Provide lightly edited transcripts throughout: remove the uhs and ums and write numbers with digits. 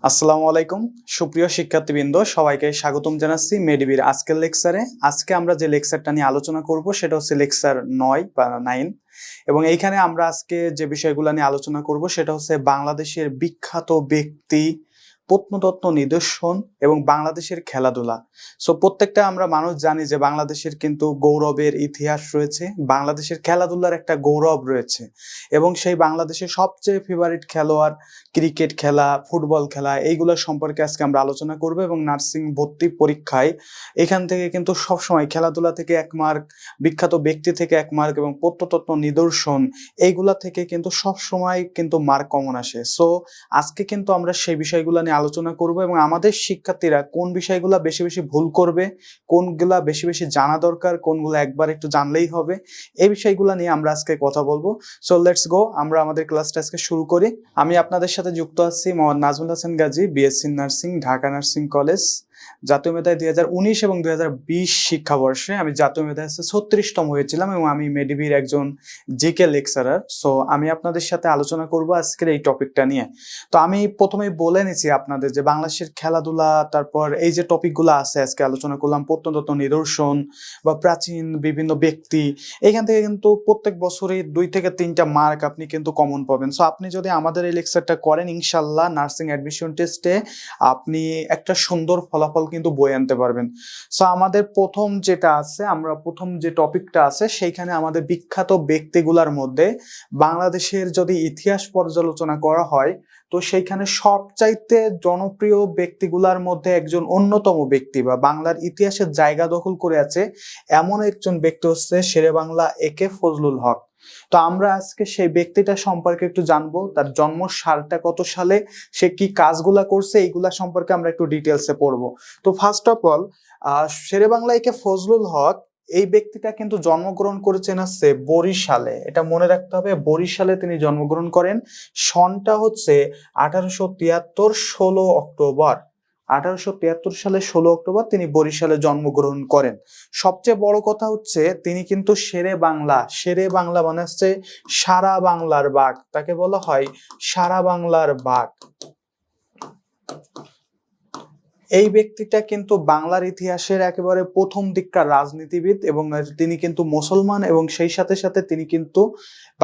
আসসালামু আলাইকুম সুপ্রিয় শিক্ষার্থীবৃন্দ, সবাইকে স্বাগতম জানাচ্ছি মেডিবির আজকের লেকচারে। আজকে আমরা যে লেকচারটা নিয়ে আলোচনা করব সেটা হচ্ছে লেকচার 9 বা 9, এবং এইখানে আমরা আজকে যে বিষয়গুলো নিয়ে আলোচনা করব সেটা হচ্ছে বাংলাদেশের বিখ্যাত ব্যক্তি, প্রত্নতত্ত্ব নিদর্শন এবং বাংলাদেশের খেলাধুলা। সো প্রত্যেকটা আমরা মানুষ জানি যে বাংলাদেশের কিন্তু গৌরবের ইতিহাস রয়েছে, বাংলাদেশের খেলাধুলার একটা গৌরব রয়েছে, এবং সেই বাংলাদেশের সবচেয়ে ফেভারিট খেলোয়াড়, ক্রিকেট খেলা, ফুটবল খেলা, এইগুলোর সম্পর্কে আজকে আমরা আলোচনা করব। এবং নার্সিং ভর্তি পরীক্ষায় এখান থেকে কিন্তু সবসময় খেলাধুলা থেকে 1 মার্ক, বিখ্যাত ব্যক্তি থেকে 1 মার্ক এবং প্রত্নতত্ত্ব নিদর্শন এইগুলা থেকে কিন্তু সবসময় কিন্তু মার্ক কমন আসে। সো আজকে কিন্তু আমরা সেই বিষয়গুলো নিয়ে আলোচনা করব এবং আমাদের শিক্ষার্থীরা কোন বিষয়গুলো বেশি বেশি ভুল করবে, কোনগুলা বেশি বেশি জানা দরকার, কোনগুলো একবার একটু জানলেই হবে, এই বিষয়গুলো নিয়ে আমরা আজকে কথা বলবো। সো লেটস গো, আমরা আমাদের ক্লাসটা আজকে শুরু করি। আমি আপনাদের সাথে যুক্ত আছি Mohammad Nazmul Hasan Gazi, BSc nursing, Dhaka nursing college. জাতীয় মেধায় 2019 এবং 2020 শিক্ষাবর্ষে আমি জাতীয় মেধায় 36তম হয়েছিলাম এবং আমি মেডিবির একজন জিকে লেকচারার। সো আমি আপনাদের সাথে আলোচনা করব আজকের এই টপিকটা নিয়ে। তো আমি প্রথমেই বলে নিচ্ছি আপনাদের যে বাংলাদেশের খেলাধুলা, তারপর এই যে টপিকগুলো আছে আজকে আলোচনা করলাম, প্রত্নতত্ত্ব নিদর্শন বা প্রাচীন বিভিন্ন ব্যক্তি, এখান থেকে কিন্তু প্রত্যেক বছরই 2 থেকে 3টা মার্ক আপনি কিন্তু কমন পাবেন। সো আপনি যদি আমাদের এই লেকচারটা করেন, ইনশাল্লাহ নার্সিং অ্যাডমিশন টেস্টে আপনি একটা সুন্দর ফলাফল কিন্তু বয়ে আনতে পারবেন। সো আমাদের প্রথম যেটা আছে, আমরা প্রথম যে টপিকটা আছে সেইখানে আমাদের বিখ্যাত ব্যক্তিগুলোর মধ্যে বাংলাদেশের যদি ইতিহাস পর্যালোচনা করা হয় তো সেইখানে সবচাইতে জনপ্রিয় ব্যক্তিগুলোর মধ্যে একজন অন্যতম ব্যক্তি বা বাংলার ইতিহাসের জায়গা দখল করে আছে এমন একজন ব্যক্তি হচ্ছে শেরেবাংলা একে ফজলুল হক। তো আমরা আজকে সেই ব্যক্তিটা সম্পর্কে একটু জানবো, তার জন্ম সালটা কত সালে, সে কি কাজগুলা করছে, এইগুলা সম্পর্কে আমরা একটু ডিটেলসে পড়বো। তো ফার্স্ট অফ অল, শেরেবাংলা একে ফজলুল হক এই ব্যক্তিটা কিন্তু জন্মগ্রহণ করেছেন হচ্ছে বরিশালে। এটা মনে রাখতে হবে, বরিশালে তিনি জন্মগ্রহণ করেন। সনটা হচ্ছে 1873, 16 অক্টোবর। 1873 সালে 16 অক্টোবর তিনি বরিশালে জন্মগ্রহণ করেন। সবচেয়ে বড় কথা হচ্ছে তিনি কিন্তু শেরে বাংলা মানে হচ্ছে সারা বাংলার বাঘ, তাকে বলা হয় সারা বাংলার বাঘ। এই ব্যক্তিটা কিন্তু বাংলার ইতিহাসের একেবারে প্রথম দিককার রাজনীতিবিদ এবং তিনি কিন্তু মুসলমান, এবং সেই সাথে সাথে তিনি কিন্তু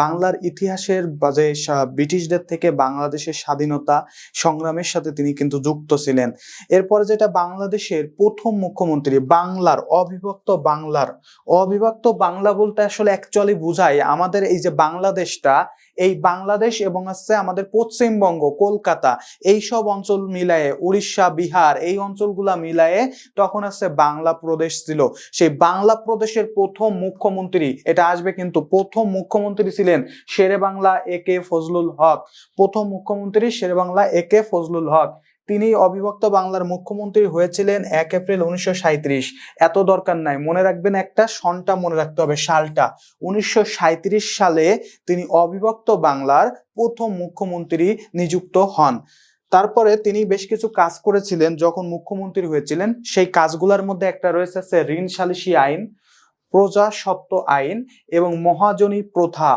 বাংলার ইতিহাসের যে ব্রিটিশদের থেকে বাংলাদেশের স্বাধীনতা সংগ্রামের সাথে তিনি কিন্তু যুক্ত ছিলেন। এরপরে যেটা বাংলাদেশের প্রথম মুখ্যমন্ত্রী, অবিভক্ত বাংলা বলতে আসলে অ্যাকচুয়ালি বোঝায় আমাদের এই যে বাংলাদেশটা, এই বাংলাদেশ এবং আছে আমাদের পশ্চিমবঙ্গ, কলকাতা, এই সব অঞ্চল মিলায়ে, উড়িষ্যা, বিহার, এই অঞ্চলগুলা মিলায়ে তখন আছে বাংলা প্রদেশ ছিল। সেই বাংলা প্রদেশের প্রথম মুখ্যমন্ত্রী, এটা আসবে কিন্তু, প্রথম মুখ্যমন্ত্রী ছিলেন শেরেবাংলা একে ফজলুল হক। প্রথম মুখ্যমন্ত্রী শেরেবাংলা একে ফজলুল হক। তিনি অবিভক্ত বাংলার মুখ্যমন্ত্রী হয়েছিলেন 1 এপ্রিল 1937। এত দরকার নাই, মনে রাখবেন, একটা সনটা মনে রাখতে হবে, সালটা 1937 সালে তিনি অবিভক্ত বাংলার প্রথম মুখ্যমন্ত্রী নিযুক্ত হন। তারপরে তিনি বেশ কিছু কাজ করেছিলেন যখন মুখ্যমন্ত্রী হয়েছিলেন। সেই কাজগুলোর মধ্যে একটা রয়েছে ঋণ সালিসি আইন, প্রজাস্বত্ব আইন এবং মহাজনী প্রথা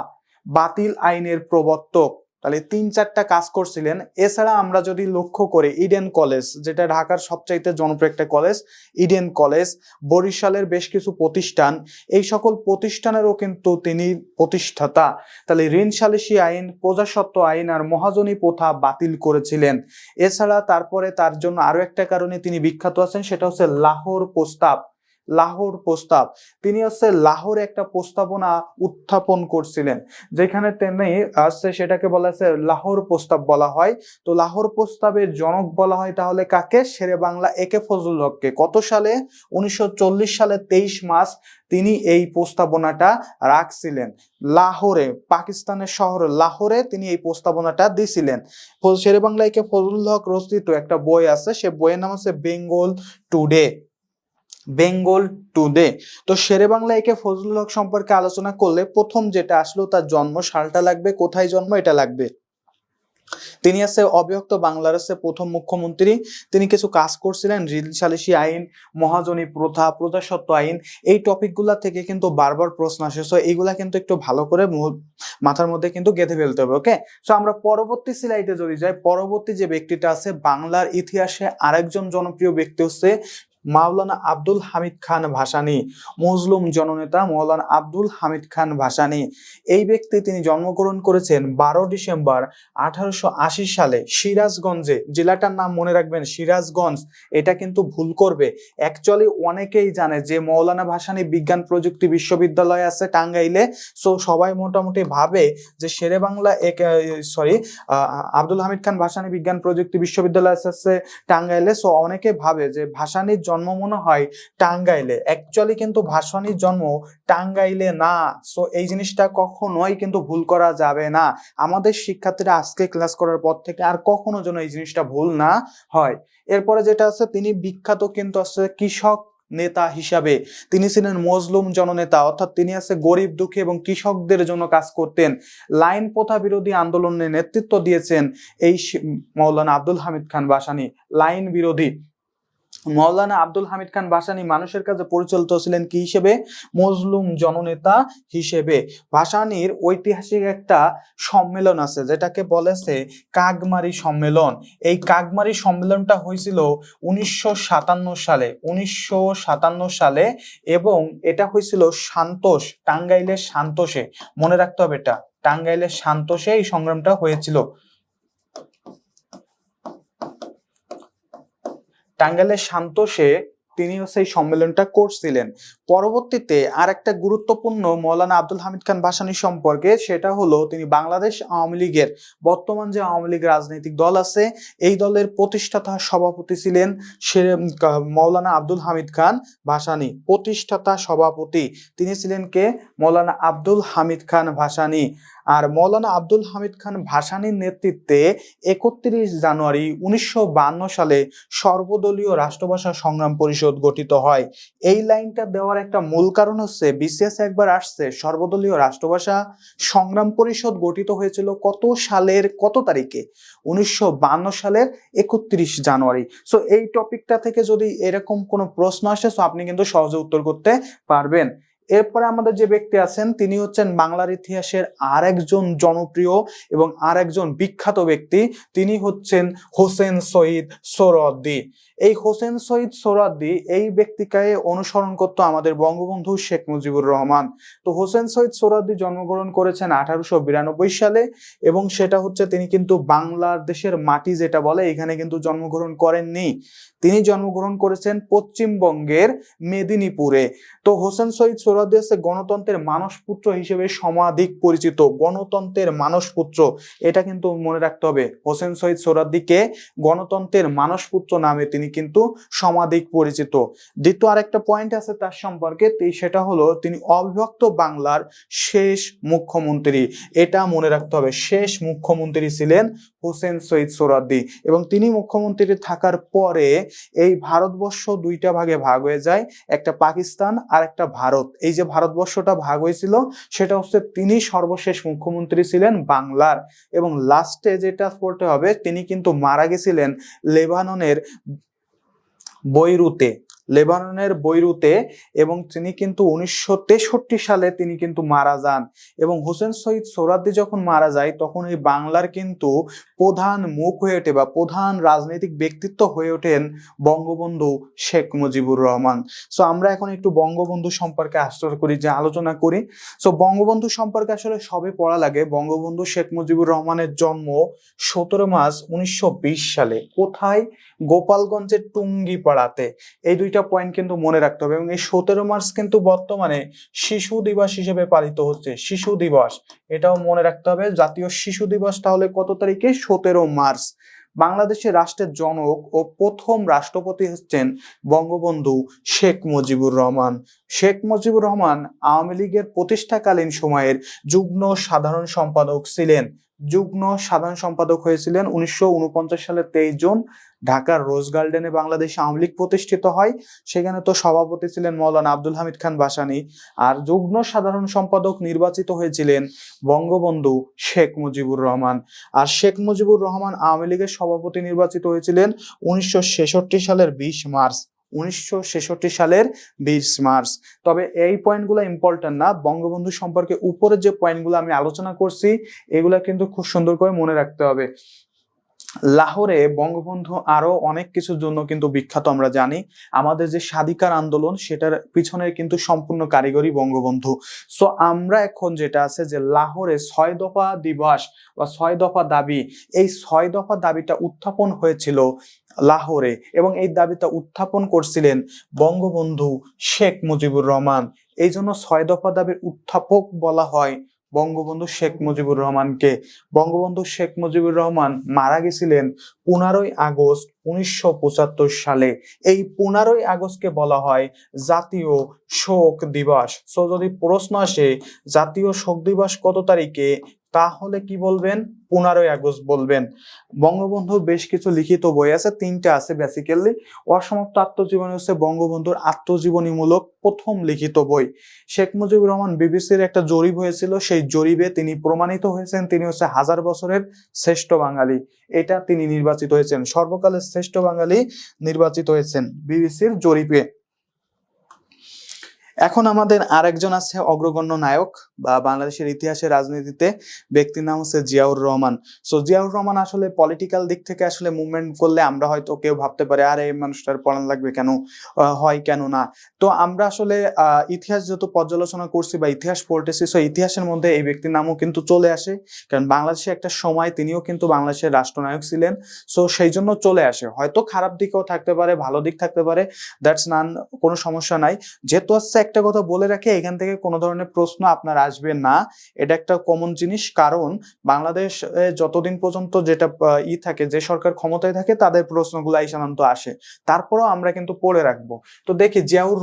বাতিল আইনের প্রবর্তক। তাহলে 3-4টা কাজ করছিলেন। এছাড়া আমরা যদি লক্ষ্য করি, ইডেন কলেজ, যেটা ঢাকার সবচাইতে জনপ্রিয় একটা কলেজ, ইডেন কলেজ, বরিশালের বেশ কিছু প্রতিষ্ঠান, এই সকল প্রতিষ্ঠানেরও কিন্তু তিনি প্রতিষ্ঠাতা। তাহলে ঋণ সালিসি আইন, প্রজাস্বত্ব আইন আর মহাজনী প্রথা বাতিল করেছিলেন। এছাড়া তারপরে তার জন্য আরো একটা কারণে তিনি বিখ্যাত আছেন, সেটা হচ্ছে লাহোর প্রস্তাব। তিনি হচ্ছে লাহোরে একটা প্রস্তাবনা উত্থাপন করছিলেন, যেখানে তিনি সেটাকে বলা হচ্ছে লাহোর প্রস্তাব বলা হয়। তো লাহোর প্রস্তাবের জনক বলা হয় তাহলে কাকে? শেরেবাংলা একে ফজলুল হককে। কত সালে? 1940 সালে 23 মার্চ তিনি এই প্রস্তাবনাটা রাখছিলেন লাহোরে, পাকিস্তানের শহর লাহোরে তিনি এই প্রস্তাবনাটা দিছিলেন। শেরেবাংলা একে ফজলুল হক রচিত একটা বই আছে, সে বইয়ের নাম হচ্ছে বেঙ্গল টুডে। তো শেরেবাংলা একে ফজলুল হক সম্পর্কে আলোচনা করলে প্রথম যেটা আসলো, তার জন্ম সালটা লাগবে, কোথায় জন্ম এটা লাগবে। তিনি আছে অবিভক্ত বাংলার আছে প্রথম মুখ্যমন্ত্রী। তিনি কিছু কাজ করছিলেন, ঋণ সালিসি আইন, মহাজনী প্রথা, প্রজাস্বত্ব আইন, এই টপিকগুলা থেকে কিন্তু বারবার প্রশ্ন আসে। সো এইগুলা কিন্তু একটু ভালো করে মাথার মধ্যে কিন্তু গেঁথে ফেলতে হবে। ওকে, সো আমরা পরবর্তী স্লাইডে যদি যাই, পরবর্তী যে ব্যক্তিটা আছে বাংলার ইতিহাসে আরেকজন জনপ্রিয় ব্যক্তি হচ্ছে মাওলানা আব্দুল হামিদ খান ভাসানী, মজলুম জননেতা মাওলানা আব্দুল হামিদ খান ভাসানী। এই ব্যক্তি তিনি জন্মগ্রহণ করেছেন 12 ডিসেম্বর 1880 সালে সিরাজগঞ্জে। জেলাটার নাম মনে রাখবেন, সিরাজগঞ্জ। এটা কিন্তু ভুল করবে। অ্যাকচুয়ালি অনেকেই জানে যে মাওলানা ভাসানী বিজ্ঞান প্রযুক্তি বিশ্ববিদ্যালয় আছে টাঙ্গাইলে। সো সবাই মোটামুটি ভাবে যে শেরে বাংলা আব্দুল হামিদ খান ভাসানী বিজ্ঞান প্রযুক্তি বিশ্ববিদ্যালয় আছে টাঙ্গাইলে। সো অনেকে ভাবে যে ভাসানীর জন্ম মনে হয় টাঙ্গাইলে। অ্যাকচুয়ালি কিন্তু ভাসানীর জন্ম টাঙ্গাইলে না। সো এই জিনিসটা কখনোই কিন্তু ভুল করা যাবে না। আমাদের শিক্ষার্থীরা আজকে ক্লাস করার পর থেকে আর কখনো যেন এই জিনিসটা ভুল না হয়। এরপরে যেটা আছে, তিনি বিখ্যাত কিন্তু আছে কৃষক নেতা হিসাবে। তিনি ছিলেন মজলুম জননেতা, অর্থাৎ তিনি আছে গরিব দুঃখী এবং কৃষকদের জন্য কাজ করতেন। লাইন প্রথা বিরোধী আন্দোলনে নেতৃত্ব দিয়েছেন এই মাওলানা আব্দুল হামিদ খান ভাসানী। লাইন বিরোধী মাওলানা আব্দুল হামিদ খান ভাসানী মানুষের কাছে পরিচালিত ছিলেন কি হিসেবে? মজলুম জননেতা হিসেবে। ভাসানীর ঐতিহাসিক একটা সম্মেলন আছে যেটাকে বলেছে কাগমারি সম্মেলন। এই কাগমারি সম্মেলনটা হয়েছিল 1957 সালে এবং এটা হয়েছিল সান্তোষ, টাঙ্গাইলের সান্তোষে। মনে রাখতে হবে এটা, টাঙ্গাইলের সান্তোষে এই সংগ্রামটা হয়েছিল। টাঙ্গাইলের সান্তোষে তিনি এই সম্মেলনটা করছিলেন। পরবর্তীতে আর একটা গুরুত্বপূর্ণ মাওলানা আব্দুল হামিদ খান ভাসানী সম্পর্কে, সেটা হলো তিনি বাংলাদেশ আওয়ামী লীগের, বর্তমান যে আওয়ামী লীগ রাজনৈতিক দল আছে এই দলের প্রতিষ্ঠাতা সভাপতি ছিলেন মাওলানা আব্দুল হামিদ খান ভাসানী। প্রতিষ্ঠাতা সভাপতি তিনি ছিলেন কে? মাওলানা আব্দুল হামিদ খান ভাসানী। আর মাওলানা আব্দুল হামিদ খান ভাসানীর নেতৃত্বে 31 জানুয়ারি 1952 সালে সর্বদলীয় রাষ্ট্রভাষা সংগ্রাম পরিষদ গঠিত হয়। এই লাইনটা দেওয়ার একটা মূল কারণ হচ্ছে বিসিএস একবার আসছে সর্বদলীয় রাষ্ট্রভাষা সংগ্রাম পরিষদ গঠিত হয়েছিল কত সালের কত তারিখে? 1952 সালের 31 জানুয়ারি। সো এই টপিকটা থেকে যদি এরকম কোনো প্রশ্ন আসে সো আপনি কিন্তু সহজে উত্তর করতে পারবেন। এরপরে আমাদের যে ব্যক্তি আছেন তিনি হচ্ছেন বাংলার ইতিহাসের আর একজন জনপ্রিয় এবং আর একজন বিখ্যাত ব্যক্তি। তিনি হচ্ছেন হোসেন শহীদ সোহরাওয়ার্দী। এই হোসেন শহীদ সোহরাওয়ার্দী এই ব্যক্তিকে অনুসরণ করত আমাদের বঙ্গবন্ধু শেখ মুজিবুর রহমান। তো হোসেন শহীদ সোহরাওয়ার্দী জন্মগ্রহণ করেছেন 1892 সালে এবং সেটা হচ্ছে তিনি কিন্তু বাংলাদেশের মাটি যেটা বলে এখানে কিন্তু জন্মগ্রহণ করেননি। তিনি জন্মগ্রহণ করেছেন পশ্চিমবঙ্গের মেদিনীপুরে। তো হোসেন শহীদ সোহরাওয়ার্দী আছে গণতন্ত্রের মানসপুত্র হিসেবে সমাধিক পরিচিত। গণতন্ত্রের মানসপুত্র, এটা কিন্তু মনে রাখতে হবে। হোসেন শহীদ সোহরাওয়ার্দীকে গণতন্ত্রের মানসপুত্র নামে তিনি কিন্তু সমাধিক পরিচিত। দ্বিতীয় আরেকটা পয়েন্ট আছে তার সম্পর্কে, সেটা হলো তিনি অবিভক্ত বাংলার শেষ মুখ্যমন্ত্রী। এটা মনে রাখতে হবে, শেষ মুখ্যমন্ত্রী ছিলেন হোসেন শহীদ সোহরাওয়ার্দী। এবং তিনি মুখ্যমন্ত্রী থাকার পরে এই ভারতবর্ষ দুইটা ভাগে ভাগ হয়ে যায়, একটা পাকিস্তান আর একটা ভারত। এই যে ভারতবর্ষটা ভাগ হয়েছিল সেটা হচ্ছে তিনি সর্বশেষ মুখ্যমন্ত্রী ছিলেন বাংলার। এবং লাস্টে যেটা পড়তে হবে, তিনি কিন্তু মারা গেছিলেন লেবাননের বৈরুতে এবং তিনি কিন্তু 1963 সালে তিনি কিন্তু মারা যান। এবং হোসেন শহীদ সোহরাওয়ার্দী যখন মারা যায় তখন এই বাংলার কিন্তু প্রধান মুখ হয়ে ওঠে বা প্রধান রাজনৈতিক ব্যক্তিত্ব হয়ে ওঠেন বঙ্গবন্ধু শেখ মুজিবুর রহমান। সো আমরা এখন একটু বঙ্গবন্ধু সম্পর্কে আলোচনা করি। সো বঙ্গবন্ধু সম্পর্কে আসলে সবে পড়া লাগে। বঙ্গবন্ধু শেখ মুজিবুর রহমানের জন্ম 17 মার্চ 1920 সালে। কোথায়? গোপালগঞ্জের টুঙ্গিপাড়াতে। এই দুইটা পয়েন্ট কিন্তু মনে রাখতে হবে। এবং এই 17 মার্চ কিন্তু বর্তমানে শিশু দিবস হিসেবে পালিত হচ্ছে। শিশু দিবস, এটাও মনে রাখতে হবে। জাতীয় শিশু দিবস তাহলে কত তারিখে? 17 মার্চ। বাংলাদেশের রাষ্ট্রের জনক ও প্রথম রাষ্ট্রপতি হচ্ছেন বঙ্গবন্ধু শেখ মুজিবুর রহমান। শেখ মুজিবুর রহমান আওয়ামী লীগের প্রতিষ্ঠাকালীন সময়ের যুগ্ম সাধারণ সম্পাদক ছিলেন। যুগ্ম সাধারণ সম্পাদক হয়েছিলেন 1949 সালের 23 জুন ঢাকার রোজ গার্ডেনে বাংলাদেশ আওয়ামী লীগ প্রতিষ্ঠিত হয়। সেখানে তো সভাপতি ছিলেন মৌলানা আব্দুল হামিদ খান ভাসানী। আর যুগ্ম সাধারণ সম্পাদক নির্বাচিত হয়েছিলেন বঙ্গবন্ধু শেখ মুজিবুর রহমান। আর শেখ মুজিবুর রহমান আওয়ামী লীগের সভাপতি নির্বাচিত হয়েছিলেন 1966 সালের 20 মার্চ। 1966 সালের 20 মার্চ। তবে এই পয়েন্টগুলো ইম্পর্টেন্ট না, বঙ্গবন্ধু সম্পর্কে উপরে যে পয়েন্টগুলো আমি আলোচনা করছি এগুলা কিন্তু খুব সুন্দর করে মনে রাখতে হবে। লাহোরে বঙ্গবন্ধু আরো অনেক কিছুর জন্য কিন্তু বিখ্যাত। আমরা জানি আমাদের যে স্বাধিকার আন্দোলন সেটার পিছনে কিন্তু সম্পূর্ণ কারিগরি বঙ্গবন্ধু। সো আমরা এখন যেটা আছে যে লাহোরে 6 দফা দিবস বা 6 দফা দাবি, এই 6 দফা দাবিটা উত্থাপন হয়েছিল লাহোরে এবং এই দাবিটা উত্থাপন করছিলেন বঙ্গবন্ধু শেখ মুজিবুর রহমান। এই জন্য 6 দফা দাবির উত্থাপক বলা হয় বঙ্গবন্ধু শেখ মুজিবুর রহমানকে। বঙ্গবন্ধু শেখ মুজিবুর রহমান মারা গেছিলেন 15 আগস্ট 1975 সালে। এই 15 আগস্টকে বলা হয় জাতীয় শোক দিবস। সো যদি প্রশ্ন আসে জাতীয় শোক দিবস কত তারিখে, তাহলে কি বলবেন? 15 আগস্ট বলবেন। বঙ্গবন্ধুর বেশ কিছু লিখিত বই আছে, 3টা আছে বেসিক্যালি। অসমাপ্ত আত্মজীবনী হচ্ছে বঙ্গবন্ধুর আত্মজীবনীমূলক প্রথম লিখিত বই। শেখ মুজিবুর রহমান বিবিসির একটা জরিপ হয়েছিল, সেই জরিপে তিনি প্রমাণিত হয়েছেন তিনি হচ্ছে 1000 বছরের শ্রেষ্ঠ বাঙালি। এটা তিনি নির্বাচিত হয়েছেন, সর্বকালের শ্রেষ্ঠ বাঙালি নির্বাচিত হয়েছেন বিবিসির জরিপে। এখন আমাদের আরেকজন আছে অগ্রগণ্য নায়ক বা বাংলাদেশের ইতিহাসে রাজনীতিতে, ব্যক্তির নাম হচ্ছে জিয়াউর রহমান। সো জিয়াউর রহমান আসলে পলিটিক্যাল দিক থেকে আসলে মুভমেন্ট করলে আমরা হয়তো কেউ ভাবতে পারে আরে এই মানুষটার পড়ান লাগবে কেন, হয় কেন না। তো আমরা আসলে ইতিহাস যত পর্যালোচনা করছি বা ইতিহাস পড়তেছি, সো ইতিহাসের মধ্যে এই ব্যক্তির নামও কিন্তু চলে আসে, কারণ বাংলাদেশে একটা সময় তিনিও কিন্তু বাংলাদেশের রাষ্ট্রনায়ক ছিলেন। সো সেই জন্য চলে আসে, হয়তো খারাপ দিকও থাকতে পারে, ভালো দিক থাকতে পারে, দ্যাটস নান, কোনো সমস্যা নাই। যেহেতু হচ্ছে একটা কথা বলে রাখি, এখান থেকে কোনো ধরনের প্রশ্ন আপনার আসবে না, এটা একটা কমন জিনিস। কারণ বাংলাদেশ যতদিন পর্যন্ত যেটা থাকে, যে সরকার ক্ষমতায় থাকে তাদের প্রশ্নগুলো সাধারণত আসে, তারপরেও আমরা কিন্তু পড়ে রাখবো। তো দেখি জিয়াউর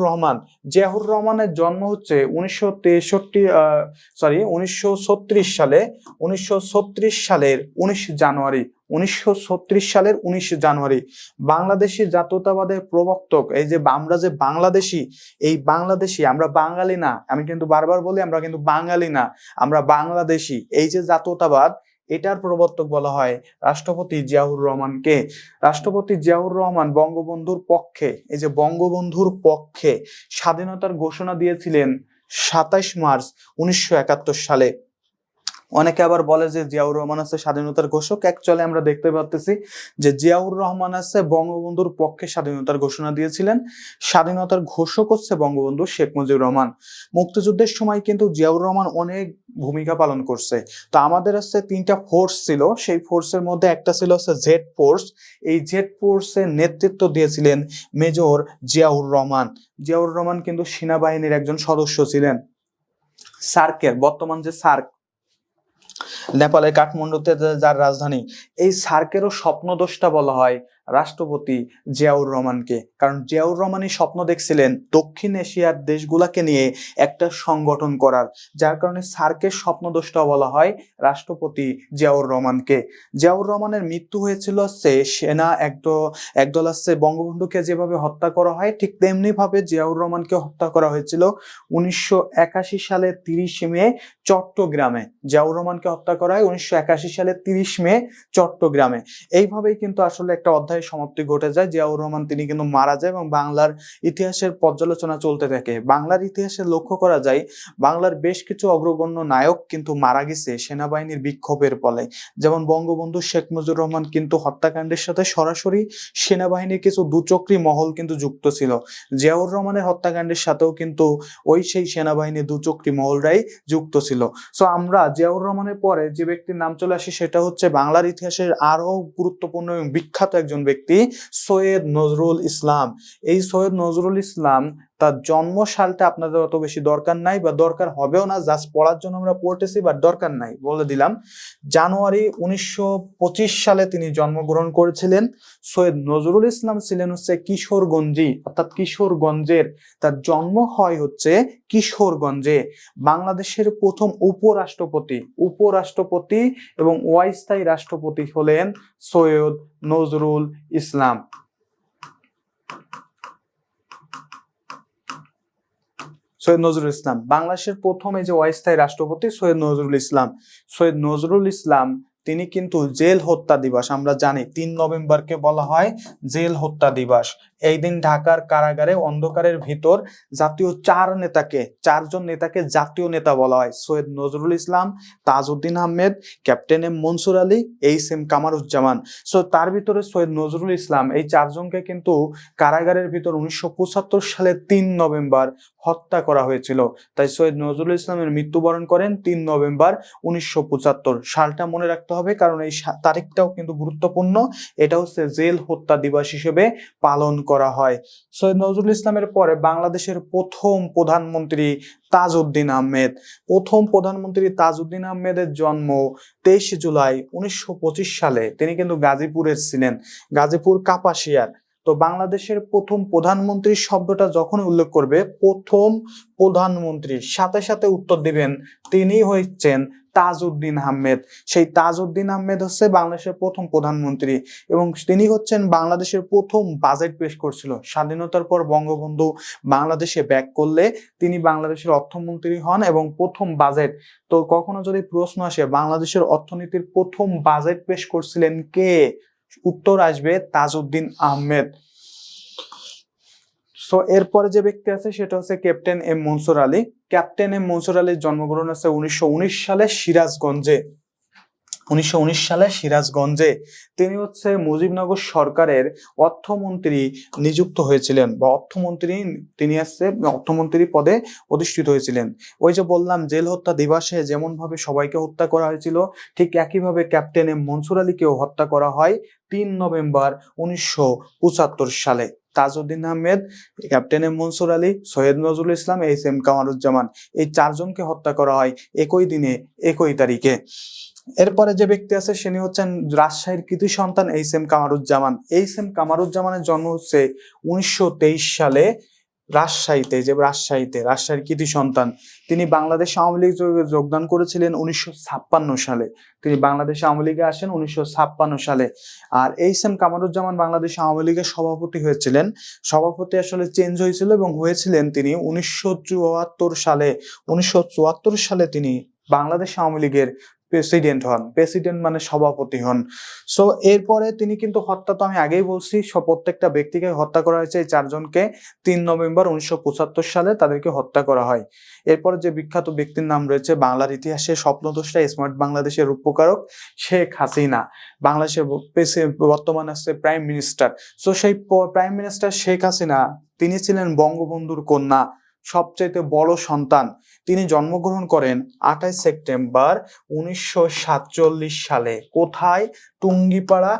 রহমানের জন্ম হচ্ছে 1936 সালে, 1936 সালের 19 জানুয়ারি। 1936 সালের 19 জানুয়ারি। বাংলাদেশি জাতীয়তাবাদের প্রবর্তক। এই যে আমরা যে বাংলাদেশি, এই বাংলাদেশি, আমরা বাঙালি না, আমি কিন্তু বারবার বলি আমরা কিন্তু বাঙালি না, আমরা বাংলাদেশি। এই যে জাতীয়তাবাদ, এটার প্রবর্তক বলা হয় রাষ্ট্রপতি জিয়াউর রহমানকে। রাষ্ট্রপতি জিয়াউর রহমান বঙ্গবন্ধুর পক্ষে, এই যে বঙ্গবন্ধুর পক্ষে স্বাধীনতার ঘোষণা দিয়েছিলেন 27 মার্চ 1971 সালে। অনেকে আবার বলে যে জিয়াউর রহমান আছে স্বাধীনতার ঘোষক। অ্যাকচুয়ালি আমরা দেখতে পাচ্ছি যে জিয়াউর রহমান আছে বঙ্গবন্ধুর পক্ষে স্বাধীনতার ঘোষণা দিয়েছিলেন। স্বাধীনতার ঘোষক হচ্ছে বঙ্গবন্ধু শেখ মুজিবুর রহমান। মুক্তিযুদ্ধের সময় কিন্তু জিয়াউর রহমান অনেক ভূমিকা পালন করছে। তো আমাদের হচ্ছে 3টা ফোর্স ছিল, সেই ফোর্সের মধ্যে একটা ছিল হচ্ছে জেড ফোর্স। এই জেড ফোর্সের নেতৃত্ব দিয়েছিলেন মেজর জিয়াউর রহমান। জিয়াউর রহমান কিন্তু সেনাবাহিনীর একজন সদস্য ছিলেন। সার্কের, বর্তমান যে সার্ক, নেপালের কাঠমান্ডুতে যার রাজধানী, এই সার্কেরও স্বপ্নদ্রষ্টা বলা হয় রাষ্ট্রপতি জিয়াউর রহমানকে। কারণ জিয়াউর রহমানই স্বপ্ন দেখছিলেন দক্ষিণ এশিয়ার দেশগুলাকে নিয়ে একটা সংগঠন করার, যার কারণে সার্কের স্বপ্নদ্রষ্টা বলা হয় রাষ্ট্রপতি জিয়াউর রহমানকে। জিয়াউর রহমানের মৃত্যু হয়েছিল হচ্ছে সেনা একদল হচ্ছে বঙ্গবন্ধুকে যেভাবে হত্যা করা হয় ঠিক তেমনি ভাবে জিয়াউর রহমানকে হত্যা করা হয়েছিল 1981 সালের 30 মে চট্টগ্রামে। জিয়াউর রহমানকে হত্যা করা হয় 1981 সালের 30 মে চট্টগ্রামে। এইভাবেই কিন্তু আসলে একটা অধ্যায় সমাপ্তি ঘটে যায়। জিয়াউর রহমান তিনি কিন্তু মারা যায় এবং বাংলার ইতিহাসের পর্যালোচনা চলতে থাকে। বাংলার ইতিহাসে লক্ষ্য করা যায় বাংলার বেশ কিছু অগ্রগণ্য নায়ক কিন্তু মারা গেছে সেনাবাহিনীর বিক্ষোভের ফলে। যেমন বঙ্গবন্ধু শেখ মুজিবুর রহমান কিন্তু হত্যাকাণ্ডের সাথে সরাসরি সেনাবাহিনীর কিছু দুচক্রী মহল কিন্তু যুক্ত ছিল। জিয়াউর রহমানের হত্যাকাণ্ডের সাথেও কিন্তু সেই সেনাবাহিনীর দুচক্রী মহলরাই যুক্ত ছিল। সো আমরা জিয়াউর রহমানের পরে যে ব্যক্তির নাম চলে আসে সেটা হচ্ছে বাংলার ইতিহাসের আরো গুরুত্বপূর্ণ এবং বিখ্যাত একজন ব্যক্তি, সৈয়দ নজরুল ইসলাম। এই সৈয়দ নজরুল ইসলাম তার জন্ম সালটা আপনাদের অত বেশি দরকার নাই বা দরকার হবেও না, জাস্ট পড়ার জন্য আমরা পড়তেছি, বাট দরকার নাই, বলে দিলাম। জানুয়ারি 1925 সালে তিনি জন্মগ্রহণ করেছিলেন। সৈয়দ নজরুল ইসলাম ছিলেন হচ্ছে কিশোরগঞ্জি, অর্থাৎ কিশোরগঞ্জের, তার জন্ম হয় হচ্ছে কিশোরগঞ্জে। বাংলাদেশের প্রথম উপরাষ্ট্রপতি এবং অস্থায়ী রাষ্ট্রপতি হলেন সৈয়দ নজরুল ইসলাম। সৈয়দ নজরুল ইসলাম বাংলাদেশের প্রথম এই যে অস্থায়ী রাষ্ট্রপতি সৈয়দ নজরুল ইসলাম। সৈয়দ নজরুল ইসলাম তিনি কিন্তু জেল হত্যা দিবস, আমরা জানি 3 নভেম্বরকে বলা হয় জেল হত্যা দিবস। এই দিন ঢাকার কারাগারে অন্ধকারের ভিতর চারজন নেতাকে জাতীয় নেতা বলা হয়। Syed Nazrul Islam, Tajuddin Ahmed, captain M Mansur Ali, H M Kamaruzzaman. So তার ভিতরে সৈয়দ নজরুল ইসলাম এই চারজনকে কিন্তু কারাগারের ভিতর 1975 সালে 3 নভেম্বর হত্যা করা হয়েছিল। তাই সৈয়দ নজরুল ইসলামের মৃত্যুবরণ করেন 3 নভেম্বর 1975। সালটা মনে রাখতে হবে, কারণ এই তারিখটাও কিন্তু গুরুত্বপূর্ণ। এটা হচ্ছে জেল হত্যা দিবস হিসেবে পালন করা হয়। সৈয়দ নজরুল ইসলামের পরে বাংলাদেশের প্রথম প্রধানমন্ত্রী তাজউদ্দিন আহমেদের জন্ম 23 জুলাই 1925 সালে। তিনি কিন্তু গাজীপুরের ছিলেন, গাজীপুর কাপাসিয়ার। তো বাংলাদেশের প্রথম প্রধানমন্ত্রী শব্দটা যখন উল্লেখ করবে, প্রথম প্রধানমন্ত্রীর সাথে সাথে উত্তর দিবেন তিনি হচ্ছেন তাজউদ্দিন আহমেদ। সেই তাজউদ্দিন আহমেদ হচ্ছে বাংলাদেশের প্রথম প্রধানমন্ত্রী এবং তিনি হচ্ছেন বাংলাদেশের প্রথম বাজেট পেশ করছিল। স্বাধীনতার পর বঙ্গবন্ধু বাংলাদেশে ব্যাক করলে তিনি বাংলাদেশের অর্থমন্ত্রী হন এবং প্রথম বাজেট, তো কখনো যদি প্রশ্ন আসে বাংলাদেশের অর্থনীতির প্রথম বাজেট পেশ করছিলেন কে, উত্তর আসবে তাজউদ্দিন আহমেদ। সো এরপরে যে ব্যক্তি আছে সেটা হচ্ছে captain M Mansur Ali. Captain M Mansur আলীর জন্মগ্রহণ হচ্ছে 1919 সালে সিরাজগঞ্জে। 1919 সালে সিরাজগঞ্জে তিনি হচ্ছে মুজিবনগর সরকারের অর্থমন্ত্রী নিযুক্ত হয়েছিলেন বা অর্থমন্ত্রী পদে অধিষ্ঠিত হয়েছিলেন। ওই যে বললাম জেল হত্যা দিবসে যেমন ভাবে সবাইকে হত্যা করা হয়েছিল, ঠিক একইভাবে ক্যাপ্টেন এম মনসুর আলীকেও হত্যা করা হয় 3 নভেম্বর 1975 সালে। তাজউদ্দিন আহমেদ, ক্যাপ্টেন এম মনসুর আলী, সৈয়দ নজরুল ইসলাম, এইচ এম কামারুজ্জামান, এই চারজনকে হত্যা করা হয় একই দিনে একই তারিখে। এরপরে যে ব্যক্তি আছে তিনি হচ্ছেন রাজশাহীর কৃতি সন্তান H M Kamaruzzaman. H M কামারুজ্জামানের জন্ম হচ্ছে 1923 সালে রাজশাহীর কৃতি সন্তান। তিনি বাংলাদেশ আওয়ামী লীগ যোগদান করেছিলেন 1956 সালে। তিনি বাংলাদেশ আওয়ামী লীগে আসেন 1956 সালে। আর এইচ এম কামারুজ্জামান বাংলাদেশ আওয়ামী লীগের সভাপতি হয়েছিলেন। সভাপতি আসলে চেঞ্জ হয়েছিল এবং হয়েছিলেন তিনি 1974 সালে। 1974 সালে তিনি বাংলাদেশ আওয়ামী লীগের প্রেসিডেন্ট মানে সভাপতি হন। সো এরপরে তিনি কিন্তু হত্যা, তো আমি আগেই বলছি প্রত্যেকটা ব্যক্তিকে হত্যা করা হয়েছে এই চারজনকে 3 নভেম্বর 1975 সালে তাদেরকে হত্যা করা হয়। এরপরে যে বিখ্যাত ব্যক্তির নাম রয়েছে বাংলার ইতিহাসে স্বপ্নদ্রষ্টা, স্মার্ট বাংলাদেশের রূপকারক শেখ হাসিনা। বাংলাদেশের বর্তমানে আছে প্রাইম মিনিস্টার। সো সেই প্রাইম মিনিস্টার শেখ হাসিনা তিনি ছিলেন বঙ্গবন্ধুর কন্যা, সবচেয়ে বড় সন্তান। তিনি জন্মগ্রহণ করেন 28 সেপ্টেম্বর 1947 সালে। কোথায়? টুঙ্গিপাড়া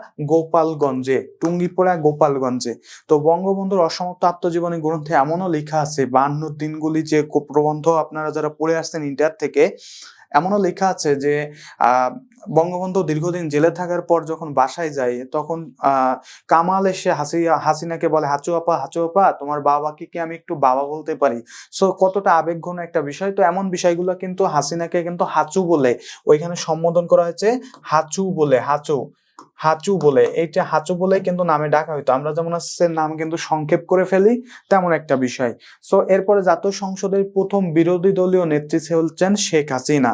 গোপালগঞ্জে। তো বঙ্গবন্ধুর অসমাপ্ত আত্মজীবনী গ্রন্থে এমনও লেখা আছে, 52 দিনগুলি যে প্রবন্ধ আপনারা যারা পড়ে আসছেন ইন্টার থেকে, এমনও লেখা আছে যে বঙ্গবন্ধু দীর্ঘদিন জেলে থাকার পর যখন বাসায় যায় তখন কামাল এসে হাসিনাকে বলে, হাঁচু আপা তোমার বাবাকে কি আমি একটু বাবা বলতে পারি? সো কতটা আবেগঘন একটা বিষয়। তো এমন বিষয়গুলো কিন্তু হাসিনাকে কিন্তু হাঁচু বলে ওইখানে সম্বোধন করা হয়েছে, হাঁচু বলে এইটা হাঁচু বলে কিন্তু নামে ডাকা হইতো। আমরা যেমন আছে নাম কিন্তু সংক্ষেপ করে ফেলি, তেমন একটা বিষয়। সো এরপরে জাতীয় সংসদের প্রথম বিরোধী দলীয় নেত্রী হচ্ছেন শেখ হাসিনা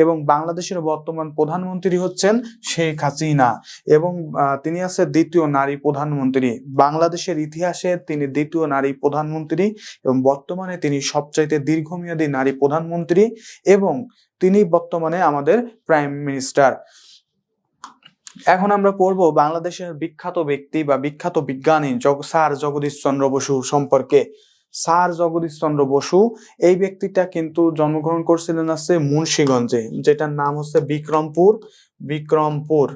এবং বাংলাদেশের বর্তমান প্রধানমন্ত্রী হচ্ছেন শেখ হাসিনা এবং তিনি আছে দ্বিতীয় নারী প্রধানমন্ত্রী। বাংলাদেশের ইতিহাসে তিনি দ্বিতীয় নারী প্রধানমন্ত্রী এবং বর্তমানে তিনি সবচাইতে দীর্ঘমেয়াদী নারী প্রধানমন্ত্রী এবং তিনি বর্তমানে আমাদের প্রাইম মিনিস্টার। এখন আমরা পড়বো বাংলাদেশের বিখ্যাত ব্যক্তি বা বিখ্যাত বিজ্ঞানী স্যার জগদীশ চন্দ্র বসু সম্পর্কে। স্যার জগদীশ চন্দ্র বসু এই ব্যক্তিটা কিন্তু জন্মগ্রহণ করছিলেন আছে মুন্সিগঞ্জে, যেটার নাম হচ্ছে বিক্রমপুর।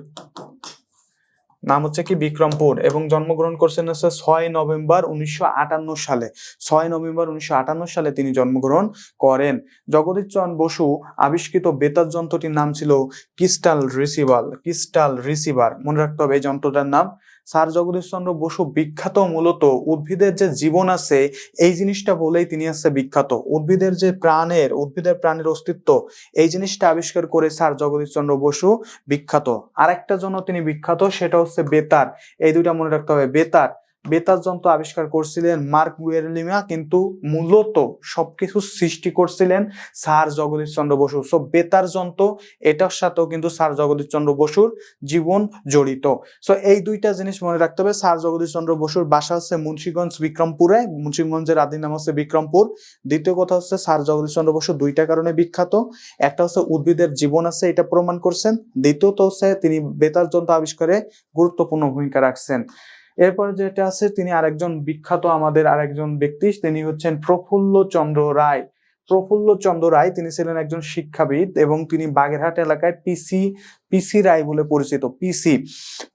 নাম হচ্ছে কি বিক্রমপুর, এবং জন্মগ্রহণ করছেন হচ্ছে 6 নভেম্বর 1958 সালে। 6 নভেম্বর 1958 সালে তিনি জন্মগ্রহণ করেন। জগদীশ চন্দ্র বসু আবিষ্কৃত বেতার যন্ত্রটির নাম ছিল ক্রিস্টাল রিসিভার। ক্রিস্টাল রিসিভার মনে রাখতে হবে এই যন্ত্রটার নাম। স্যার জগদীশ চন্দ্র বসু বিখ্যাত মূলত উদ্ভিদের যে জীবন আছে এই জিনিসটা বলেই তিনি হচ্ছে বিখ্যাত। উদ্ভিদের প্রাণের অস্তিত্ব এই জিনিসটা আবিষ্কার করে স্যার জগদীশ চন্দ্র বসু বিখ্যাত। আরেকটা জন্য তিনি বিখ্যাত, সেটা হচ্ছে বেতার। এই দুইটা মনে রাখতে হবে। বেতার যন্ত্র আবিষ্কার করছিলেন মার্ক গুয়েরলিমা, কিন্তু মূলত সবকিছু সৃষ্টি করছিলেন স্যার জগদীশ চন্দ্র বসু। সো বেতার যন্ত্র এটার সাথেও কিন্তু স্যার জগদীশ চন্দ্র বসুর জীবন জড়িত। সো এই দুইটা জিনিস মনে রাখতে হবে। স্যার জগদীশ চন্দ্র বসুর বাসা হচ্ছে মুন্সিগঞ্জ বিক্রমপুরে। মুন্সিগঞ্জের আদি নাম হচ্ছে বিক্রমপুর। দ্বিতীয় কথা হচ্ছে স্যার জগদীশ চন্দ্র বসু দুইটা কারণে বিখ্যাত। একটা হচ্ছে উদ্ভিদের জীবন আছে, এটা প্রমাণ করছেন। দ্বিতীয়ত হচ্ছে তিনি বেতার যন্ত্র আবিষ্কারে গুরুত্বপূর্ণ ভূমিকা রাখছেন। এরপর যেটা আছে, তিনি আরেকজন বিখ্যাত আমাদের আরেকজন ব্যক্তি, তিনি হচ্ছেন প্রফুল্ল চন্দ্র রায়। প্রফুল্ল চন্দ্র রায় তিনি ছিলেন একজন শিক্ষাবিদ, এবং তিনি বাগেরহাট এলাকায় পিসি রায় বলে পরিচিত।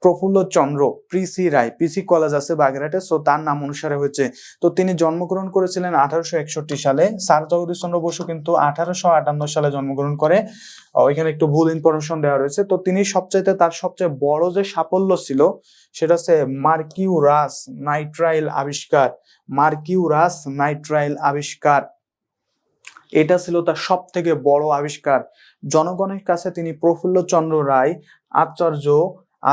প্রফুল্ল চন্দ্র পিসি রায়, পিসি কলেজ আছে বাগেরহাটে, সো তার নাম অনুসারে হয়েছে। তো তিনি জন্মগ্রহণ করেছিলেন 1861 সালে। স্যার জগদীশ চন্দ্র বসু কিন্তু 1858 সালে জন্মগ্রহণ করে। ওইখানে একটু ভুল ইনফরমেশন দেওয়া রয়েছে। তো তিনি তার সবচেয়ে বড় যে সাফল্য ছিল সেটা হচ্ছে মার্কিউরাস নাইট্রাইল আবিষ্কার। মার্কিউরাস নাইট্রাইল আবিষ্কার এটা ছিল তার সব থেকে বড় আবিষ্কার। জনগণের কাছে তিনি প্রফুল্ল চন্দ্র রায়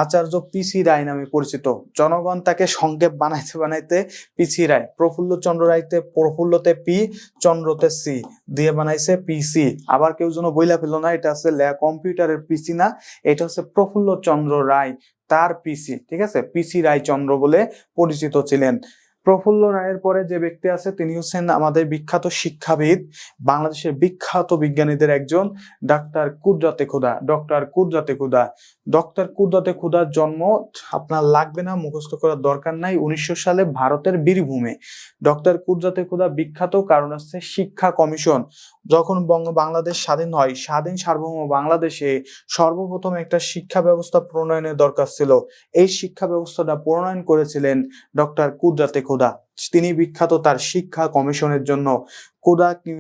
আচার্য পিসি রায় নামে পরিচিত। জনগণ তাকে সংক্ষেপ বানাইতে পিসি রায়। প্রফুল্ল চন্দ্র রায়তে প্রফুল্লতে পি, চন্দ্রতে সি দিয়ে বানাইছে পিসি। আবার কেউ যেন বইলা ফেললো না, এটা হচ্ছে কম্পিউটারের পিসি না, এটা হচ্ছে প্রফুল্ল চন্দ্র রায় তার পিসি। ঠিক আছে, পিসি রায়চন্দ্র বলে পরিচিত ছিলেন। প্রফুল্ল রায়ের পরে যে ব্যক্তি আছে তিনি হচ্ছেন আমাদের বিখ্যাত শিক্ষাবিদ, বাংলাদেশের বিখ্যাত বিজ্ঞানীদের একজন, ডাক্তার কুদরতে খুদা। ডক্টর কুদরতে খুদার জন্ম আপনার লাগবে না, মুখস্থ করার দরকার নাই, 1900 সালে ভারতের বীরভূমে। ডক্টর কুদরতে খুদা বিখ্যাত কারণ হচ্ছে শিক্ষা কমিশন। যখন বাংলাদেশ স্বাধীন হয়, স্বাধীন সার্বভৌম বাংলাদেশে সর্বপ্রথম একটা শিক্ষা ব্যবস্থা প্রণয়নের দরকার ছিল। এই শিক্ষা ব্যবস্থাটা প্রণয়ন করেছিলেন ডক্টর কুদরতে খুদা। তিনি বিখ্যাত তার শিক্ষা কমিশনের জন্য।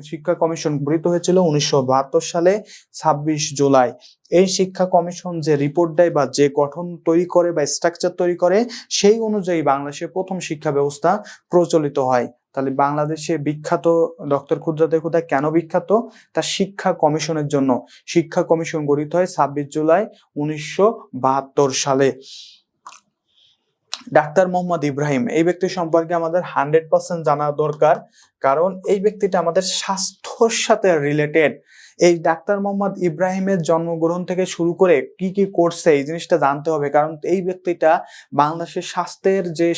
শিক্ষা কমিশন গঠিত হয়েছিল 1972 সালে 26 জুলাই। এই শিক্ষা কমিশন যে রিপোর্ট দেয় বা যে গঠন তৈরি করে বা স্ট্রাকচার তৈরি করে, সেই অনুযায়ী বাংলাদেশের প্রথম শিক্ষা ব্যবস্থা প্রচলিত হয়। তাহলে বাংলাদেশে বিখ্যাত ডক্টর কুদরতে খুদা কেন বিখ্যাত? তার শিক্ষা কমিশনের জন্য। শিক্ষা কমিশন গঠিত হয় 26 জুলাই 1972 সালে। ডাক্তার মোহাম্মদ ইব্রাহিম, এই ব্যক্তি সম্পর্কে আমাদের 100% জানা দরকার, কারণ এই ব্যক্তিটা আমাদের স্বাস্থ্যর সাথে রিলেটেড। এই ডাক্তার মোহাম্মদ ইব্রাহিমের জন্মগ্রহণ থেকে শুরু করে কি কি করছে এই জিনিসটা জানতে হবে, কারণ এই ব্যক্তিটা বাংলাদেশের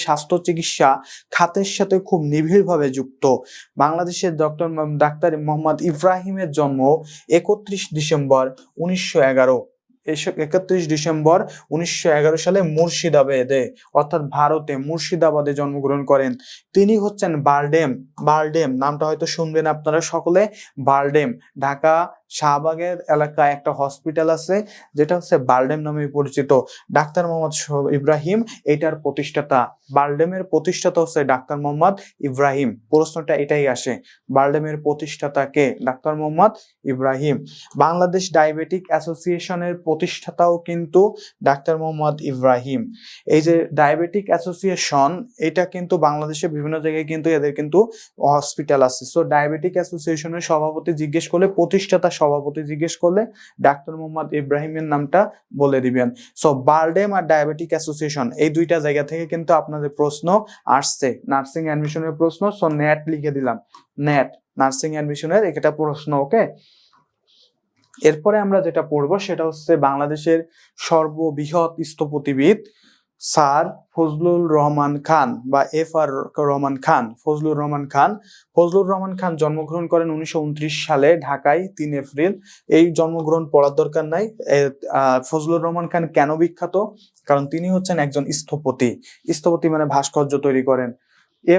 স্বাস্থ্য চিকিৎসা খাতের সাথে খুব নিবিড়ভাবে যুক্ত। বাংলাদেশের ডাক্তার মোহাম্মদ ইব্রাহিমের জন্ম 31 ডিসেম্বর 1911। 31 ডিসেম্বর 1911 সালে মুর্শিদাবাদে, অর্থাৎ ভারতে মুর্শিদাবাদে জন্মগ্রহণ করেন। তিনি হচ্ছেন বারডেম নামটা হয়তো শুনবেন আপনারা সকলে। বারডেম ঢাকা শাহবাগের এলাকায় একটা হসপিটাল আছে যেটা হচ্ছে বারডেম নামে পরিচিত। ডাক্তার মোহাম্মদ ইব্রাহিম এটার প্রতিষ্ঠাতা। বারডেমের প্রতিষ্ঠাতা হচ্ছে ডাক্তার মোহাম্মদ ইব্রাহিম। প্রশ্নটা এটাই আসে, বারডেমের প্রতিষ্ঠাতা কে? ডাক্তার মোহাম্মদ ইব্রাহিম। বাংলাদেশ ডায়াবেটিক অ্যাসোসিয়েশনের প্রতিষ্ঠাতাও কিন্তু ডাক্তার মোহাম্মদ ইব্রাহিম। এই যে ডায়াবেটিক অ্যাসোসিয়েশন, এটা কিন্তু বাংলাদেশের বিভিন্ন জায়গায় কিন্তু এদের কিন্তু হসপিটাল আছে। সো ডায়াবেটিক অ্যাসোসিয়েশনের সভাপতি জিজ্ঞেস করলে, প্রতিষ্ঠাতা সভাপতি জিজ্ঞেস করলে ডাক্তার মোহাম্মদ ইব্রাহিমের নামটা বলে দিবেন। সো বারডেম আর ডায়াবেটিক অ্যাসোসিয়েশন এই দুইটা জায়গা থেকে কিন্তু আপনাদের প্রশ্ন আসছে, নার্সিং অ্যাডমিশনের প্রশ্ন। সো নেট লিখে দিলাম, নেট নার্সিং অ্যাডমিশনের একটা প্রশ্ন। ওকে, এরপরে আমরা যেটা পড়বো সেটা হচ্ছে বাংলাদেশের সর্ববৃহৎ স্থপতিবিদ স্যার ফজলুর রহমান খান বা FR রহমান খান। ফজলুর রহমান খান জন্মগ্রহণ করেন 1929 সালে ঢাকায় 3 এপ্রিল। এই জন্মগ্রহণ পড়ার দরকার নাই। ফজলুর রহমান খান কেন বিখ্যাত? কারণ তিনি হচ্ছেন একজন স্থপতি মানে ভাস্কর্য তৈরি করেন।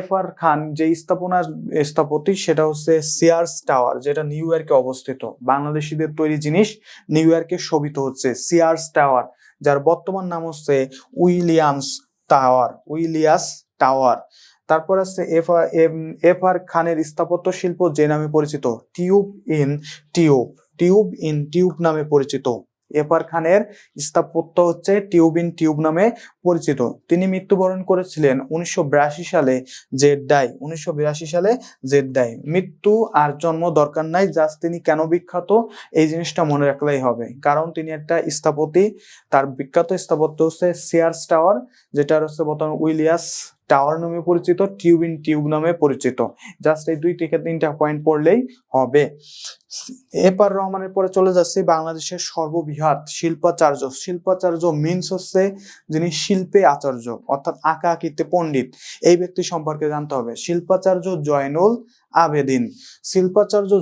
FR খান যে স্থপতি সেটা হচ্ছে সিয়ার্স টাওয়ার, যেটা নিউ ইয়র্কে অবস্থিত। বাংলাদেশিদের তৈরি জিনিস নিউ ইয়র্কে শোভিত হচ্ছে সিয়ার্স টাওয়ার, যার বর্তমান নাম হচ্ছে উইলিয়াস টাওয়ার। তারপর আছে এফ আর খানের স্থাপত্য শিল্প যে নামে পরিচিত, টিউব নামে পরিচিত। এফ আর খানের স্থাপত্য হচ্ছে টিউব নামে পরিচিত। তিনি মৃত্যুবরণ করেছিলেন 1982 সালে জেদ্দায়। মৃত্যু আর জন্ম দরকার নাই, জাস্ট তিনি কেন বিখ্যাত এই জিনিসটা মনে রাখলেই হবে, কারণ তিনি একটা স্থপতি। তার বিখ্যাত স্থাপত্য হচ্ছে সিয়ার্স টাওয়ার, যেটা হচ্ছে বর্তমানে উইলিয়াস টাওয়ার নামে পরিচিত, টিউব নামে পরিচিত। জাস্ট এই 2 থেকে 3টা পয়েন্ট পড়লেই হবে। এপার রহমানের পরে চলে যাচ্ছি বাংলাদেশের সর্ববৃহৎ শিল্পাচার্য মিনস হচ্ছে যিনি শিল্পে আচার্য, অর্থাৎ আঁকা আঁকিতে পণ্ডিত, এই ব্যক্তি সম্পর্কে জানতে হবে। শিল্পাচার্য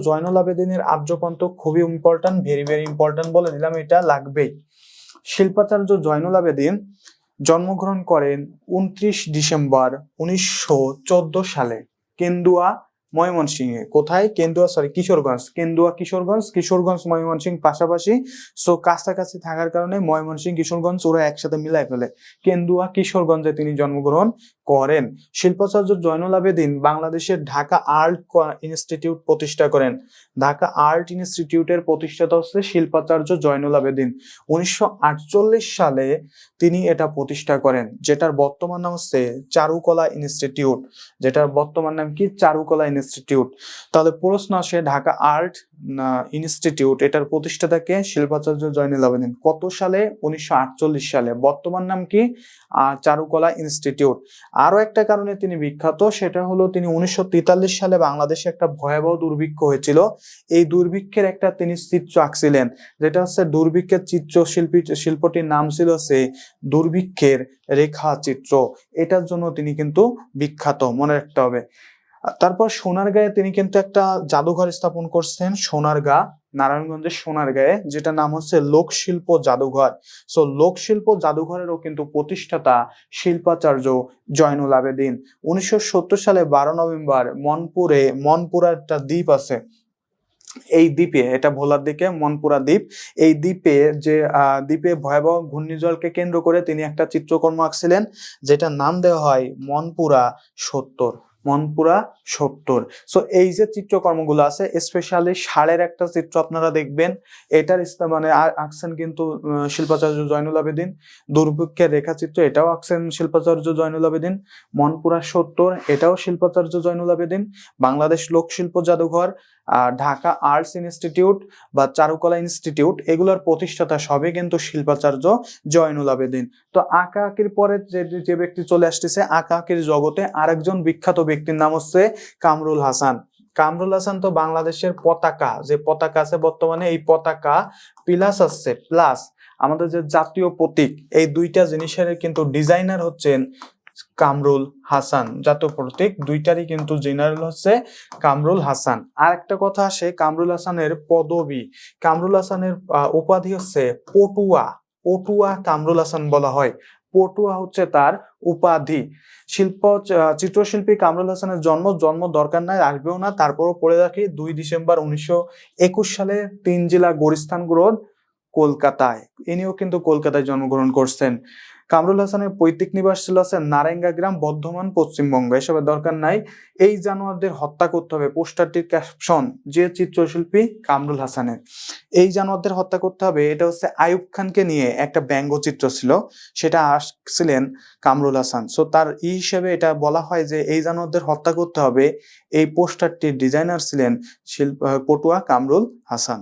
জয়নুল আবেদিনের আর্যকন্ত খুবই ইম্পর্টেন্ট, ভেরি ইম্পর্টেন্ট বলে দিলাম, এটা লাগবেই। শিল্পাচার্য জয়নুল আবেদিন জন্মগ্রহণ করেন 29 ডিসেম্বর 1914 সালে কেন্দুয়া, ময়মনসিংহে। কোথায়? কিশোরগঞ্জ ময়মনসিংহ পাশাপাশি, সো কাছাকাছি থাকার কারণে ময়মনসিংহ কিশোরগঞ্জ ওরা একসাথে মিলাই ফেলে। কেন্দুয়া কিশোরগঞ্জে তিনি জন্মগ্রহণ করেন। শিল্পাচার্য জয়নুল আবেদিন বাংলাদেশের ঢাকা আর্ট ইনস্টিটিউট প্রতিষ্ঠা করেন। ঢাকা আর্ট ইনস্টিটিউটের প্রতিষ্ঠাতা হচ্ছে শিল্পাচার্য জয়নুল আবেদিন। 1948 সালে তিনি এটা প্রতিষ্ঠা করেন, যেটার বর্তমান নাম হচ্ছে চারুকলা ইনস্টিটিউট। তাহলে প্রশ্ন আসে ঢাকা আর্ট ইনস্টিটিউট, এটার প্রতিষ্ঠাতাকে শিল্পাচার্য জয়নুল আবেদিন। কত সালে? 1948 সালে। বর্তমান নাম কি? চারুকলা ইনস্টিটিউট। আরো একটা কারণে তিনি বিখ্যাত, সেটা হলো তিনি 1943 সালে বাংলাদেশে একটা ভয়াবহ দুর্ভিক্ষ হয়েছিল। এই দুর্ভিক্ষের একটা তিনি চিত্র আঁকছিলেন, যেটা হচ্ছে দুর্ভিক্ষের শিল্পটির নাম ছিল সে দুর্ভিক্ষের রেখা চিত্র। এটার জন্য তিনি কিন্তু বিখ্যাত, মনে রাখতে হবে। তারপর সোনারগাঁয়ে তিনি কিন্তু একটা জাদুঘর স্থাপন করছেন, নারায়ণগঞ্জের সোনারগাঁয়ে, যেটা নাম হচ্ছে লোকশিল্প জাদুঘর। সো লোকশিল্প জাদুঘরেরও কিন্তু প্রতিষ্ঠাতা শিল্পাচার্য জয়নুল আবেদিন। 1970 সালে 12 নভেম্বর মনপুরা একটা দ্বীপ আছে, এই দ্বীপে, এটা ভোলার দিকে মনপুরা দ্বীপ, এই দ্বীপে ভয়াবহ ঘূর্ণিঝড়কে কেন্দ্র করে তিনি একটা চিত্রকর্ম আঁকছিলেন, যেটা নাম দেওয়া হয় মনপুরা 70। সো এই যে চিত্রকর্মগুলো আছে, স্পেশালি ষাঁড়ের একটা চিত্র আপনারা দেখবেন, এটার মানে আঁকছেন কিন্তু শিল্পাচার্য জয়নুল আবেদিন। দুর্ভিক্ষের রেখাচিত্র, এটাও আঁকছেন শিল্পাচার্য জয়নুল আবেদিন। মনপুরা 70, এটাও শিল্পাচার্য জয়নুল আবেদিন। বাংলাদেশ লোকশিল্প জাদুঘর, ঢাকা আর্টস ইনস্টিটিউট বা চারুকলা ইনস্টিটিউট, এগুলোর প্রতিষ্ঠাতা সবই কিন্তু শিল্পাচার্য জয়নুল আবেদিন। তো আঁকা আঁকির পরে যে ব্যক্তি চলে আসতেছে আঁকা আঁকির জগতে, আরেকজন বিখ্যাত ব্যক্তির নাম হচ্ছে কামরুল হাসান। তো বাংলাদেশের পতাকা আছে বর্তমানে, এই পতাকা প্লাস আমাদের যে জাতীয় প্রতীক, এই 2টা জিনিসের কিন্তু ডিজাইনার হচ্ছেন কামরুল হাসান। জাতীয় প্রতীক 2টারই কিন্তু জেনারেল হচ্ছে কামরুল হাসান। আর একটা কথা আসে, কামরুল হাসানের পদবী, কামরুল হাসানের উপাধি হচ্ছে পটুয়া কামরুল হাসান বলা হয়। পটুয়া হচ্ছে তার উপাধি। চিত্রশিল্পী কামরুল হাসানের জন্ম দরকার নাই, আসবেও না, তারপরও পড়ে রাখি। 2 ডিসেম্বর 1921 সালে 3 জেলা গোরস্থান রোড, কলকাতায়। ইনিও কিন্তু কলকাতায় জন্মগ্রহণ করছেন। কামরুল হাসানের পৈতৃক নিবাস ছিল নারেঙ্গা গ্রাম, বর্ধমান, পশ্চিমবঙ্গ। এসবের দরকার নাই। এই জানোয়ারদের হত্যা করতে হবে, পোস্টারটির ক্যাপশন যে চিত্রশিল্পী কামরুল হাসানের, এই জানোয়ারদের হত্যা করতে হবে, এটা হচ্ছে আইয়ুব খানকে নিয়ে একটা ব্যঙ্গচিত্র ছিল, সেটা আঁকছিলেন কামরুল হাসান। সো তার হিসেবে এটা বলা হয় যে এই জানোয়ারদের হত্যা করতে হবে। এই পোস্টারটির ডিজাইনার ছিলেন পটুয়া কামরুল হাসান।